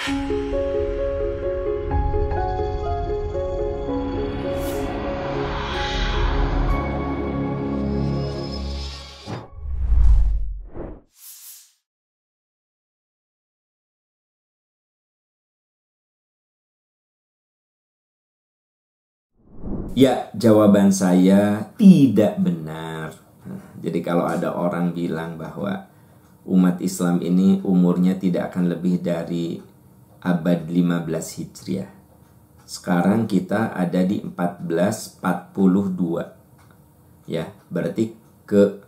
Ya, jawaban saya tidak benar. Jadi kalau ada orang bilang bahwa umat Islam ini umurnya tidak akan lebih dari abad 15 Hijriah. Sekarang kita ada di 1442. Ya, berarti ke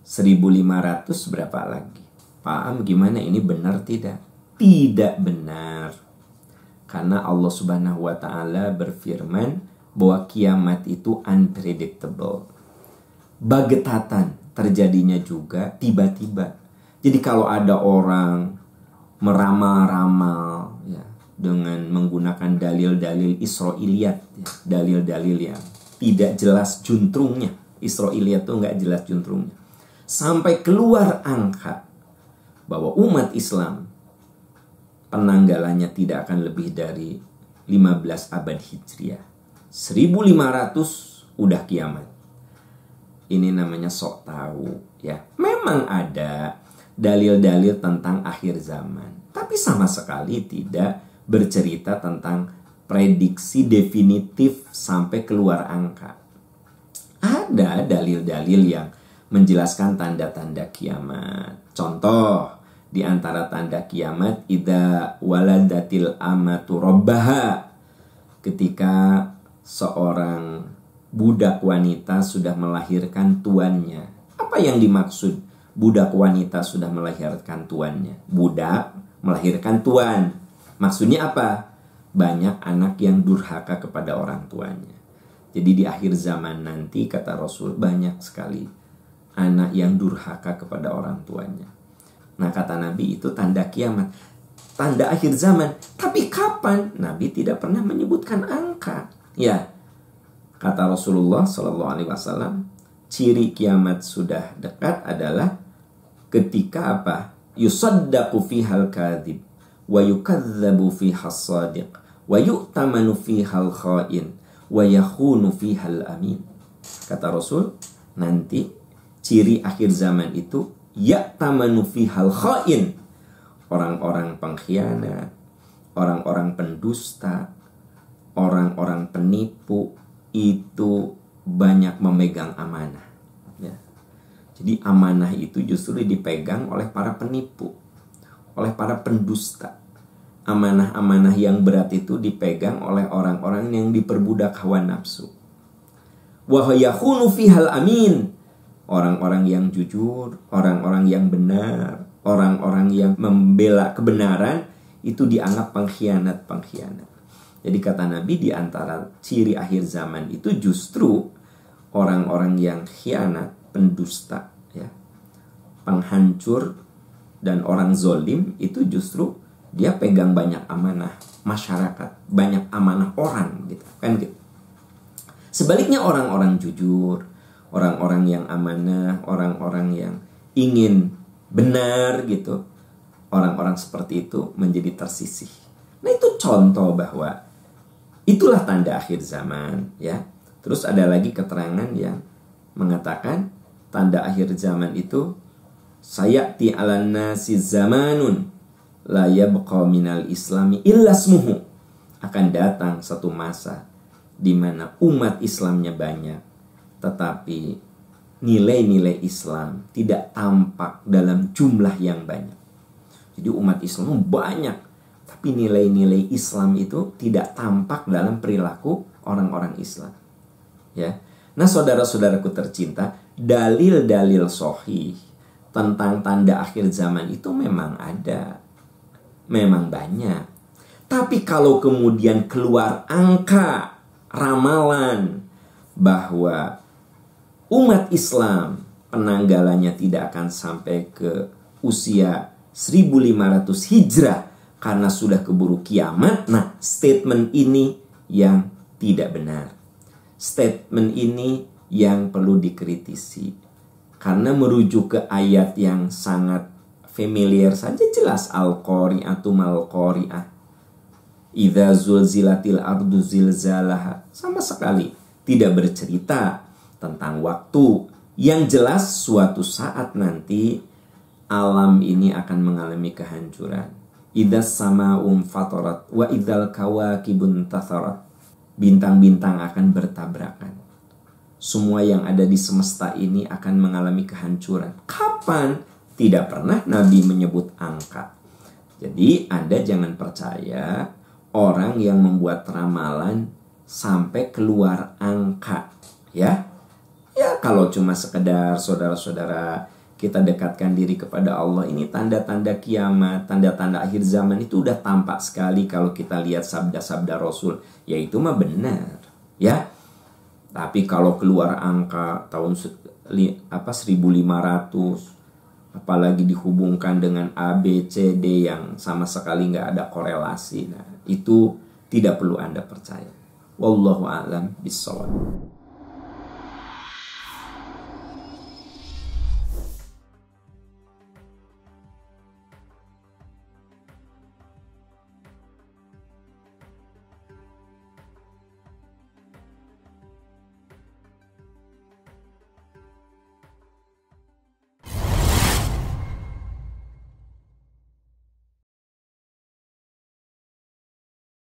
1500 berapa lagi? Paham gimana ini benar tidak? Tidak benar. Karena Allah Subhanahu wa taala berfirman bahwa kiamat itu unpredictable. Bagetatan terjadinya juga tiba-tiba. Jadi kalau ada orang meramal-ramal ya, dengan menggunakan dalil-dalil Israiliyat, ya, dalil-dalil yang tidak jelas juntrungnya. Israiliyat itu nggak jelas juntrungnya. Sampai keluar angka bahwa umat Islam penanggalannya tidak akan lebih dari 15 abad Hijriah. 1500 udah kiamat. Ini namanya sok tahu ya. Memang ada dalil-dalil tentang akhir zaman, tapi sama sekali tidak bercerita tentang prediksi definitif sampai keluar angka. Ada dalil-dalil yang menjelaskan tanda-tanda kiamat. Contoh, di antara tanda kiamat, idza waladatil amatu rabbaha, ketika seorang budak wanita sudah melahirkan tuannya. Apa yang dimaksud budak wanita sudah melahirkan tuannya? Budak melahirkan tuan. Maksudnya apa? Banyak anak yang durhaka kepada orang tuanya. Jadi di akhir zaman nanti, kata Rasul, banyak sekali anak yang durhaka kepada orang tuanya. Nah, kata Nabi, itu tanda kiamat, tanda akhir zaman. Tapi kapan? Nabi tidak pernah menyebutkan angka. Ya, kata Rasulullah SAW, ciri kiamat sudah dekat adalah ketika apa? Yusaddaqu fihal kadhib wa yukadzabu fihas sadiq wa yu'tamanu fihal kha'in wa yakhunu fihal amin. Kata Rasul, nanti ciri akhir zaman itu ya'tamanu fihal kha'in, orang-orang pengkhianat, orang-orang pendusta, orang-orang penipu itu banyak memegang amanah ya. Jadi amanah itu justru dipegang oleh para penipu, oleh para pendusta. Amanah-amanah yang berat itu dipegang oleh orang-orang yang diperbudak hawa nafsu. Wa yakhunu fihal amin, orang-orang yang jujur, orang-orang yang benar, orang-orang yang membela kebenaran itu dianggap pengkhianat-pengkhianat. Jadi kata Nabi, di antara ciri akhir zaman itu justru orang-orang yang khianat, pendusta, ya, penghancur, dan orang zolim itu justru dia pegang banyak amanah masyarakat, banyak amanah orang, gitu kan gitu. Sebaliknya orang-orang jujur, orang-orang yang amanah, orang-orang yang ingin benar gitu, orang-orang seperti itu menjadi tersisih. Nah, itu contoh bahwa itulah tanda akhir zaman ya. Terus ada lagi keterangan yang mengatakan tanda akhir zaman itu sayati 'alan nasi zamanun la yabqa minal islami illa ismuhu. Akan datang satu masa di mana umat Islamnya banyak, tetapi nilai-nilai Islam tidak tampak dalam jumlah yang banyak. Jadi umat Islam banyak, tapi nilai-nilai Islam itu tidak tampak dalam perilaku orang-orang Islam. Ya. Nah, saudara-saudaraku tercinta, dalil-dalil sahih tentang tanda akhir zaman itu memang ada. Memang banyak. Tapi kalau kemudian keluar angka ramalan bahwa umat Islam penanggalannya tidak akan sampai ke usia 1500 Hijrah karena sudah keburu kiamat. Nah, statement ini yang tidak benar. Statement ini yang perlu dikritisi. Karena merujuk ke ayat yang sangat familiar saja, jelas Al-Qari'atu mal-Qari'ah. Idza zulzilatil ardu zilzalaha, sama sekali tidak bercerita tentang waktu. Yang jelas suatu saat nanti alam ini akan mengalami kehancuran. Idza sama'um fatarat wa idzal kawakibun tatharat. Bintang-bintang akan bertabrakan. Semua yang ada di semesta ini akan mengalami kehancuran. Kapan? Tidak pernah Nabi menyebut angka. Jadi Anda jangan percaya orang yang membuat ramalan sampai keluar angka, ya. Ya kalau cuma sekedar saudara-saudara kita dekatkan diri kepada Allah, ini tanda-tanda kiamat, tanda-tanda akhir zaman itu udah tampak sekali kalau kita lihat sabda-sabda Rasul. Ya itu mah benar, ya. Tapi kalau keluar angka tahun 1500, apalagi dihubungkan dengan A, B, C, D yang sama sekali nggak ada korelasi, nah itu tidak perlu Anda percaya. Wallahu a'lam bishawab.